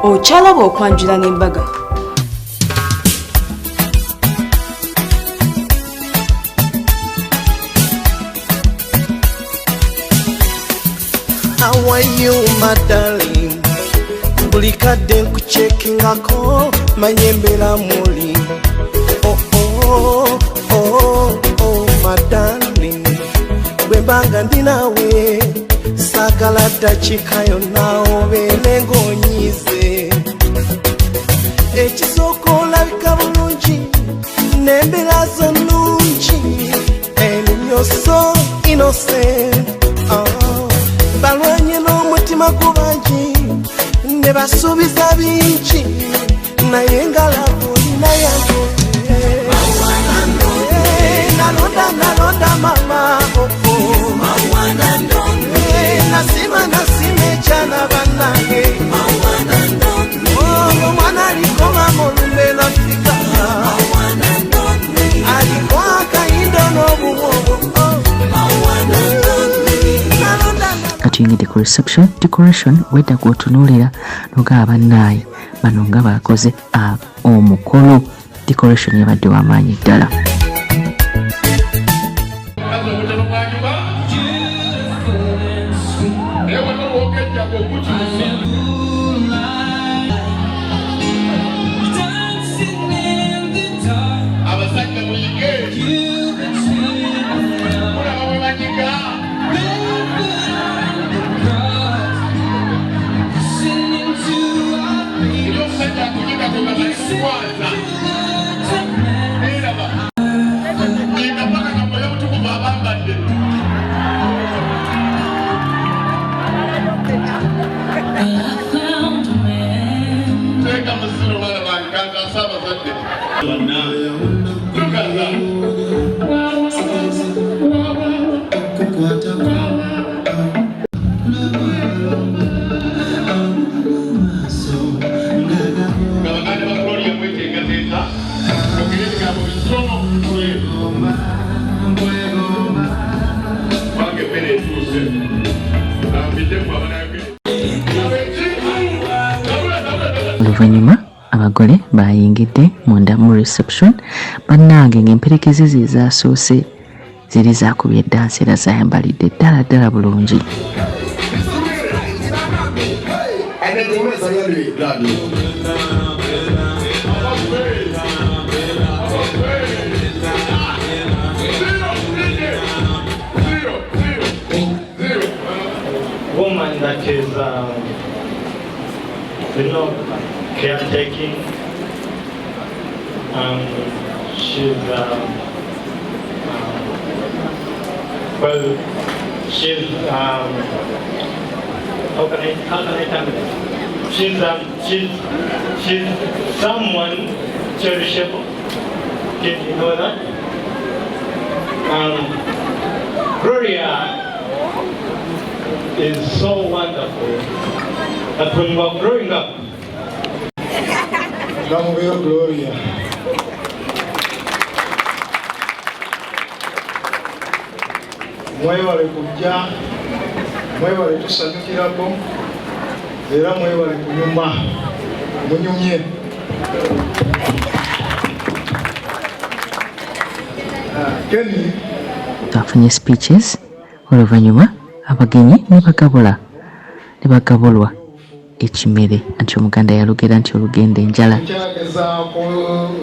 Okyalaba okwanjula n'embaga. How are you, my darling? Bulikadde nkuchekingako manyembera muli. Oh, oh, oh, oh, my darling. Bwembanga ndi nawe sagala dakika yonna obeere ng'onyize. Ekisooka olabika bulungi n'embeera zo nnungi, and you're so innocent. Balwanye n'omutima gubangi ne basuubiza bingi naye nga lavu olina yange. Nalonda mama nasima ekyana bannange omwana aliko mamolumbe nafika aliko akayindo n'obuwobo. Katuyingidde ku decoration wedda gw'otunuulira n'ogaba bannaye bano nga bakoze omukolo. Decoration yabadde w'amaanyi ddala. Oluvannyuma abagole bayingidde munda mu reception bannange ng'emperekeze ze zaasoose ziri zaakubye eddansi era zayambalidde ddala bulungi. Woman that is caretaking. She's she's how can I tell you? She's someone cherishable. Can you know that? Gloria is so wonderful that when we were growing up, Gloria. Mwebale kujja, mwebale tusanyukirako, era mwebale kunyuma, munyumye. Kenn twafunye speeches oluvannyuma abagenyi ne bagabulwa ekimere anti omuganda yalugera nti olugenda enjala. Nkyagezaako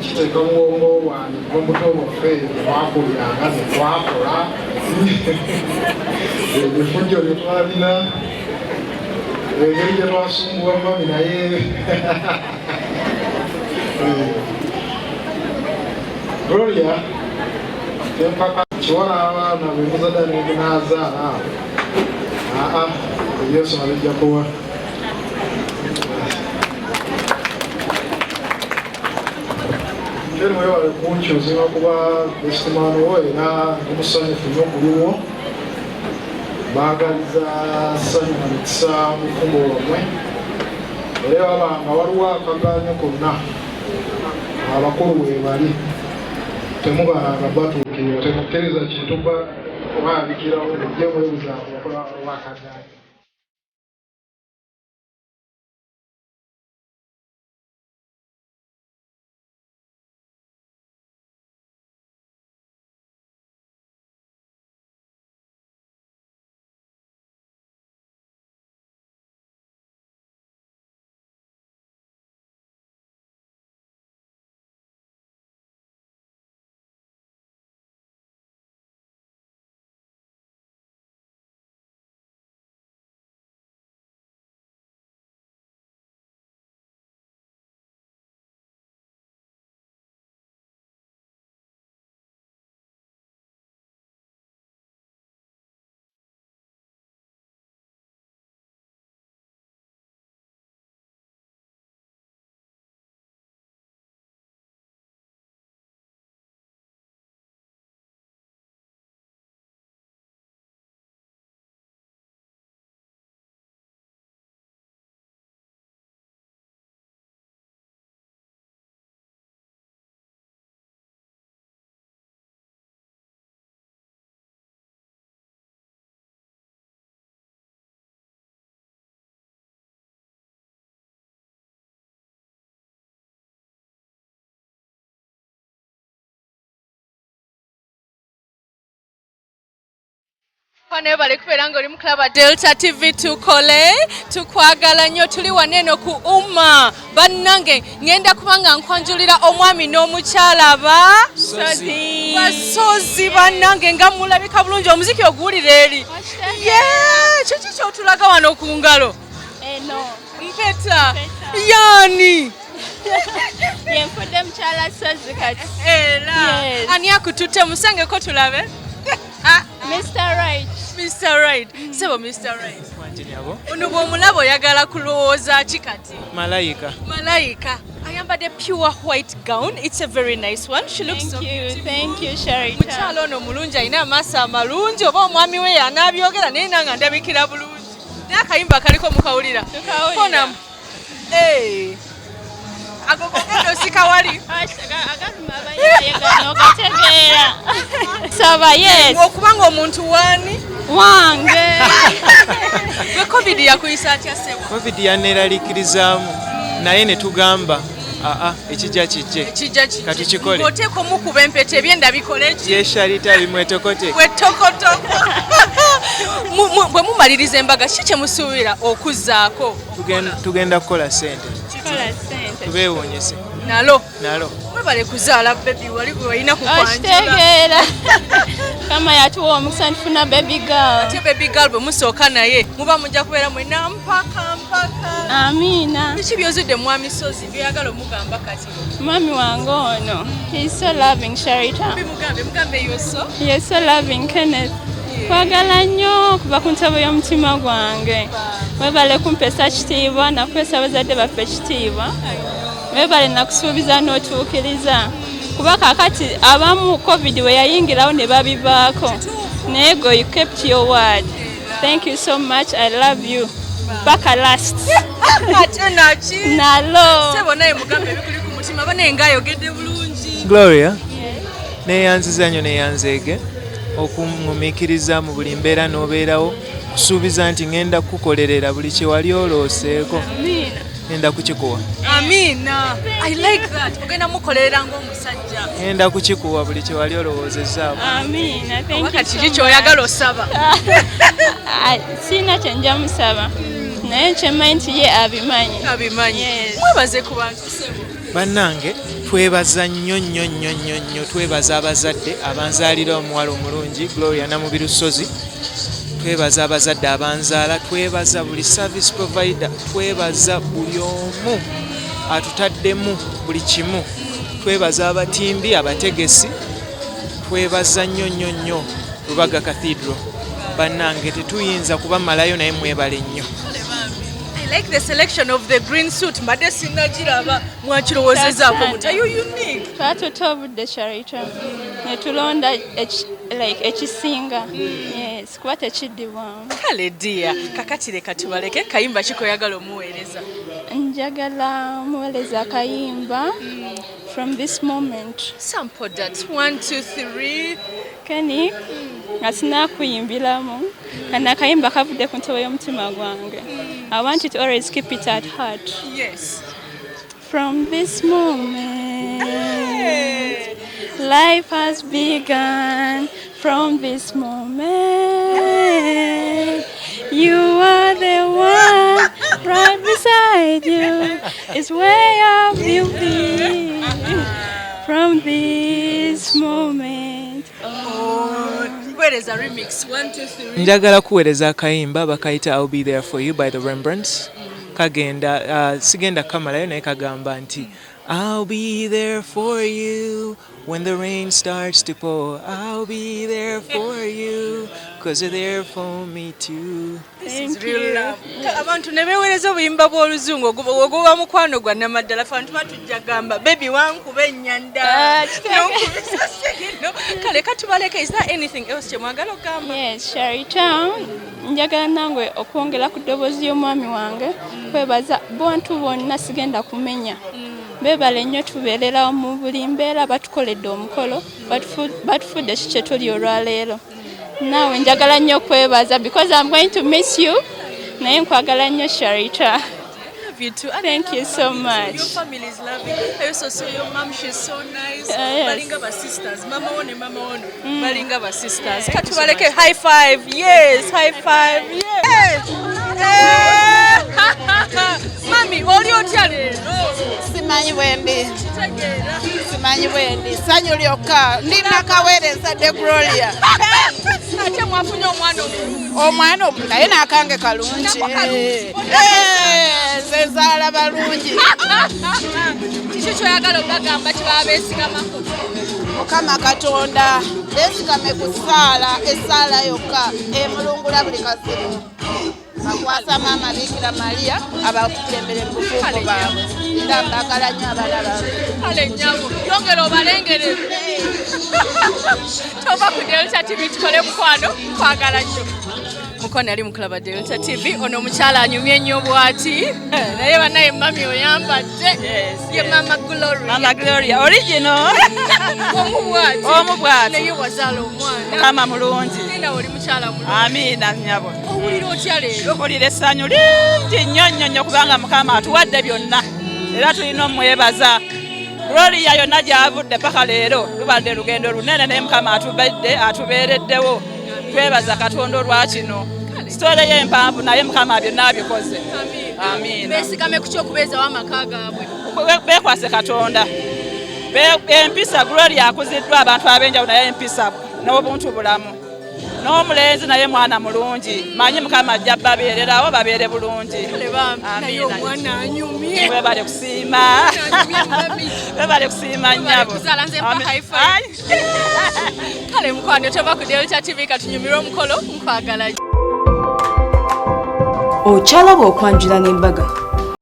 kiteeka muwongo wange omuto waffe twakuliranga ne twakola ebifujjo bye twalina engeri gye twasumbuwa mami naye Gloria tempaka kiwala abaana bwe muzadda n'eginaazaala Yesu abijja kuwa. Kenn mwebale kunkyuzinga kuba besitimaano wo era omusanyufu nnyo ku luwo. Baagaliza ssanyu na mikisa mufumbo wammwe. Era wabanga waliwo akagaanyo konna abakulu we bali temubalanga batuukirira temukkiriza kintu baabikirawo mujje mwebuzaako okola wakagaanyo. Fane bali kubeera ng'oli mu Club Delta TV tukole tukwagala nnyo tuli waneno ku umma bannange ngenda kubanga nkwanjulira omwami n'omukyala basozi bannange nga mulabika bulungi omuziki oguwulira eri kiki kyotulaga wano ku ngalo mpeta yani yenfudde mukyala sozi kati era ani akututte musangeko tulabe Mr. Right. Mr. Right. Sebo Mr. Right. Ono bw'omulaba oyagala kulowooza ki kati? Malayika. Ayambadde pure white gown. It's a very nice one. She looks so beautiful. Thank you, Sharita. Mukyala ono mulungi alina amaaso amalungi oba omwami we yanaabyogera naye nanga ndabikira bulungi. Naye akayimba kaliko mukawulira. Tukawulira. Ago kogenda osika wali. Agaluma abayegano okategeera. Saba yes. Okubanga omuntu waani? Wange. Gwe COVID yakuyisa atya sebo? COVID yaneeraliikirizaamu naye ne tugamba ekijja kijje. Kati kikole. Oteeka omukuba empeta ebyenda bikole ki? Ye Sharita bimwetokote. Wetokotoko. Bwe mumaliriza embaga ki kye musuubira okuzzaako? Tugenda kukola ssente. Tubeewuunyise. Nalo. Mwebale kuzaala baby wali gwe walina kukwanjula. Okitegeera. Kama yatuwa omukisa nifuna baby girl. Ate baby girl bwe musooka naye muba mujja kubeera mwena mpaka. Amina. Biki byozudde mwami Sozi byagala omugamba kati? Mwami wange ono. He's so loving, Sharita. Mugambe yoso. He's so loving, Kenneth. Kwagala nnyo kuva ku ntabo y'omutima gwange. Mwebale kumpesa kitiibwa nakwesa bazadde baffe ekitiibwa. Mwebale nakusuubiza n'otuukiriza. Kuba kakati abamu COVID we yayingirawo ne babivaako. Naye go you kept your word. Thank you so much. I love you. Baka last. Nalo. Sebo naye mugambe ebikuli ku mutima bane ngayogedde bulungi. Gloria. Neyanziza nnyo neyanzeege okumumiikiriza mu buli mbeera n'obeerawo kusuubiza nti ngenda kukukolerera buli kye wali olooseeko. Amina. Ngenda kukikuwa. Amina. I like that. Ogenda mukolerera ng'omusajja. Ngenda kukikuwa buli kye wali olowoozezzaako. Amina. Thank you. Wakati kiki kyoyagala osaba? Sina kye nja musaba. Naye kyemmanyi nti ye abimanyi. Mwebaze ku bantu sebo. Bannange twebaza nnyo twebaza abazadde abanzaalira omuwala omulungi Gloria Namubiru Sozi. Twebaza abazadde abanzaala, twebaza buli service provider, twebaza buli omu atutaddemu buli kimu. Twebaza abatimbi, abategesi, twebaza nnyo Rubaga Cathedral. Bannange tetuyinza kubamalayo naye mwebale nnyo. I like the selection of the green suit. Mbadde sinnagiraba mwakirowoozezaako muti. Are you unique? Twatutobudde Sharita. Ne tulonda ekisinga. Yes, kuba tekiddibwamu. Kale ddiya kakati leka tubaleke kayimba kikoyagala omuweereza. Njagala omuweereza akayimba From This Moment. Sample that. 1, 2, 3. Kenn nga sinakuyimbiramu kana akayimba kavudde ku ntebe y'omutima gwange. I want you to always keep it at heart. Yes. From this moment, life has begun. From this moment, you are the one right beside you. It's where I will be. From this moment. Weereza remix. 1, 2, 3. Njagala kuweereza akayimba bakayita I'll Be There For You by the Rembrandts. Kagenda sigenda kamalayo naye kagamba nti I'll be there for you when the rain starts to pour. I'll be there for you because you're there for me too. This is real love. Abantu ne beewereza obuyimba bw'oluzungu oguba mukwano gwa namaddala fantu batujja gamba baby wankube ennyanda. Kale katubaleke. Is there anything else kye mwagala okugamba? Yes, Sharita. Njagala nange okwongera ku ddoboozi y'omwami wange kwebaza bantu bonna sigenda kumenya. Beebale nnyo tubeerera mu buli mbeera batukoledde omukolo batufudde ki kye tuli olwaleero. Naawe njagala nnyo kwebaza because I'm going to miss you. Naye nkwagala nnyo Sharita. love you too. Thank you so much. Your family is lovely. I also saw your mom. She's so nice. Yes. Balinga ba sisters. Mama one. Balinga ba sisters. Katubaleke high five. Yes, high five. Yes. Mami, oli otya leero? Simanyi bwendi. Simanyi bwendi. Sanyu lyokka. Ndina kaweereza de Gloria. Ate mwafunye omwana omulungi. Omwana naye n'akange kalungi. Nze nzaala balungi. Kiki kyoyagala okugamba kye baba beesigamako? Mukama Katonda beesigame ku ssaala, essaala yokka emulungula buli kazibu. Bakwasa maama Bikira Maria abakulembere mu bufuuko baabwe. Era mbagala nnyo abaana baabwe. Kale nnyabo, yongera obalengere. Tova ku Delta TV tukole mukwano, kwagala nnyo. Mukwano yali mukulaba Delta TV, ono omukyala anyumye nnyo bw'ati. Naye bannaye mami oyambadde. Ye Mama Gloria. Mama Gloria, original. Omubwati. Omubwati. Naye wazaala omwana. Mukama mulungi. Nina oli mukyala mulungi. Amiina nnyabo. Owulira otya leero? Mpulira essanyu lingi nnyo kubanga Mukama atuwadde byonna. Era tulina omwebaza. Gloria yonna gy'avudde paka leero lubadde lugendo lunene naye Mukama atubeereddewo. Twebaza Katonda olwa kino. Sitole ye mpanvu naye Mukama byonna abikoze. Amiina. Beesigame ku ky'okubeezawo amaka gaabwe. Beekwase Katonda. Empisa Gloria akuziddwa abantu ab'enjawulo naye empisa n'obuntu bulamu. N'omulenzi naye mwana mulungi. Manyi Mukama ajja babeererawo babeere bulungi. Naye omwana anyumye. Webale kusiima. Webale kusiima nnyabo. Kale mukwano tova ku Delta TV katunyumira omukolo nkwagala. Okyalaba okwanjula n'embaga.